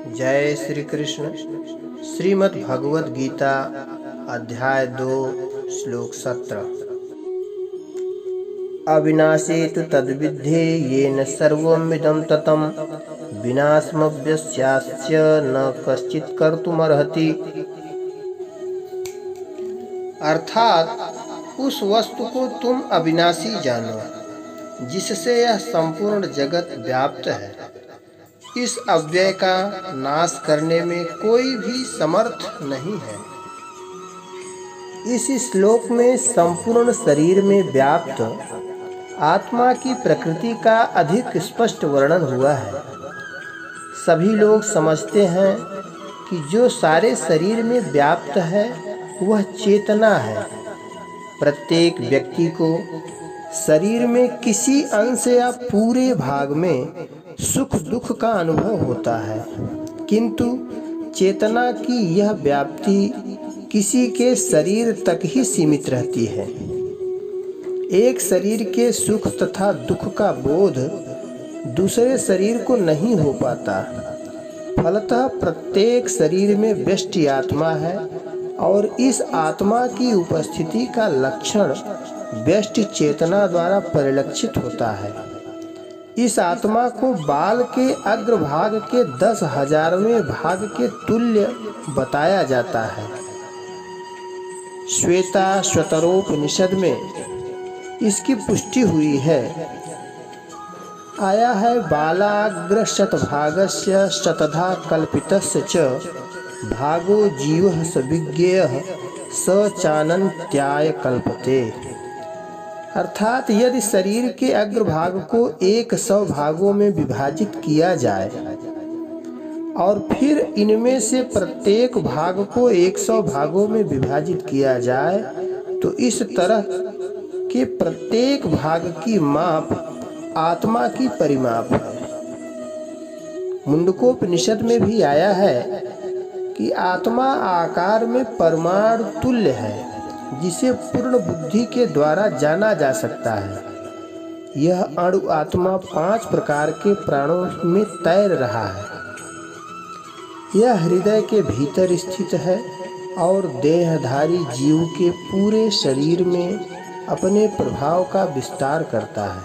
जय श्री कृष्ण। श्रीमद् भगवद गीता अध्याय 2 श्लोक 17। अविनाशी तु तद्विद्धि येन सर्वमिदं ततं विनाशमव्यस्यास्य न कश्चित् कर्तुमर्हति। अर्थात उस वस्तु को तुम अविनाशी जानो जिससे यह संपूर्ण जगत व्याप्त है। इस अव्यय का नाश करने में कोई भी समर्थ नहीं है। इस श्लोक में संपूर्ण शरीर में व्याप्त आत्मा की प्रकृति का अधिक स्पष्ट वर्णन हुआ है। सभी लोग समझते हैं कि जो सारे शरीर में व्याप्त है वह चेतना है। प्रत्येक व्यक्ति को शरीर में किसी अंश या पूरे भाग में सुख दुख का अनुभव होता है, किंतु चेतना की यह व्याप्ति किसी के शरीर तक ही सीमित रहती है। एक शरीर के सुख तथा दुख का बोध दूसरे शरीर को नहीं हो पाता। फलतः प्रत्येक शरीर में व्यष्टि आत्मा है और इस आत्मा की उपस्थिति का लक्षण व्यष्टि चेतना द्वारा परिलक्षित होता है। इस आत्मा को बाल के अग्रभाग के 10,000वें भाग के तुल्य बताया जाता है। श्वेताश्वतरोपनिषद में इसकी पुष्टि हुई है। आया है बालाग्र शतभागस्य शतधा कल्पितस्य च भागो जीवः स विज्ञेयः स चानन्त्याय कल्पते। अर्थात यदि शरीर के अग्रभाग को 100 भागों में विभाजित किया जाए और फिर इनमें से प्रत्येक भाग को 100 भागों में विभाजित किया जाए तो इस तरह के प्रत्येक भाग की माप आत्मा की परिमाप है। मुंडकोपनिषद में भी आया है कि आत्मा आकार में परमाणु तुल्य है, जिसे पूर्ण बुद्धि के द्वारा जाना जा सकता है। यह अणु आत्मा 5 प्रकार के प्राणों में तैर रहा है। यह हृदय के भीतर स्थित है और देहधारी जीव के पूरे शरीर में अपने प्रभाव का विस्तार करता है।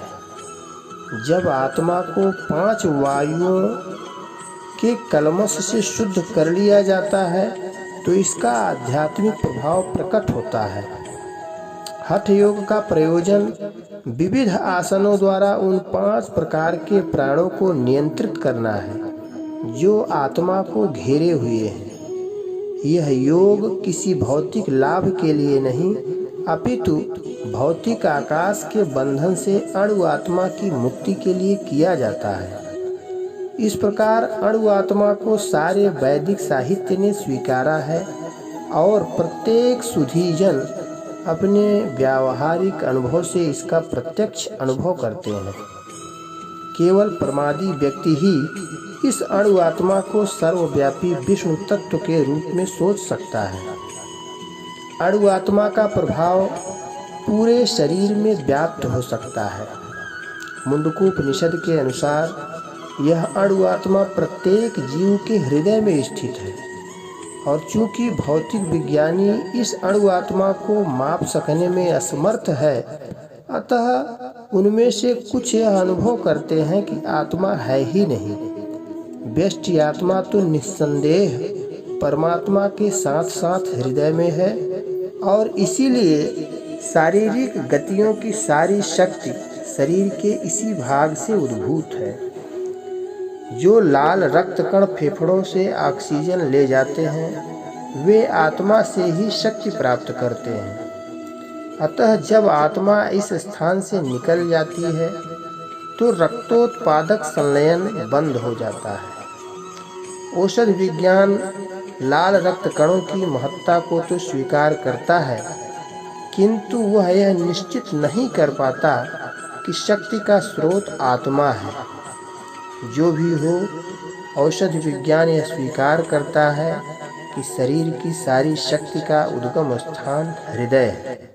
जब आत्मा को 5 वायुओं के कलमश से शुद्ध कर लिया जाता है तो इसका आध्यात्मिक प्रभाव प्रकट होता है। हठ योग का प्रयोजन विविध आसनों द्वारा उन 5 प्रकार के प्राणों को नियंत्रित करना है जो आत्मा को घेरे हुए हैं। यह योग किसी भौतिक लाभ के लिए नहीं अपितु भौतिक आकाश के बंधन से अणु आत्मा की मुक्ति के लिए किया जाता है। इस प्रकार अणु आत्मा को सारे वैदिक साहित्य ने स्वीकारा है और प्रत्येक सुधीजन अपने व्यावहारिक अनुभव से इसका प्रत्यक्ष अनुभव करते हैं। केवल प्रमादी व्यक्ति ही इस अणु आत्मा को सर्वव्यापी विष्णु तत्व के रूप में सोच सकता है। अणु आत्मा का प्रभाव पूरे शरीर में व्याप्त हो सकता है। मुंडकोपनिषद के अनुसार यह अणु आत्मा प्रत्येक जीव के हृदय में स्थित है और चूंकि भौतिक विज्ञानी इस अणु आत्मा को माप सकने में असमर्थ है, अतः उनमें से कुछ यह अनुभव करते हैं कि आत्मा है ही नहीं। व्यष्टि आत्मा तो निस्संदेह परमात्मा के साथ साथ हृदय में है और इसीलिए शारीरिक गतियों की सारी शक्ति शरीर के इसी भाग से उद्भूत है। जो लाल रक्त कण फेफड़ों से ऑक्सीजन ले जाते हैं वे आत्मा से ही शक्ति प्राप्त करते हैं। अतः जब आत्मा इस स्थान से निकल जाती है तो रक्तोत्पादक संलयन बंद हो जाता है। औषध विज्ञान लाल रक्त कणों की महत्ता को तो स्वीकार करता है, किंतु वह यह निश्चित नहीं कर पाता कि शक्ति का स्रोत आत्मा है। जो भी हो, औषध विज्ञान यह स्वीकार करता है कि शरीर की सारी शक्ति का उद्गम स्थान हृदय है।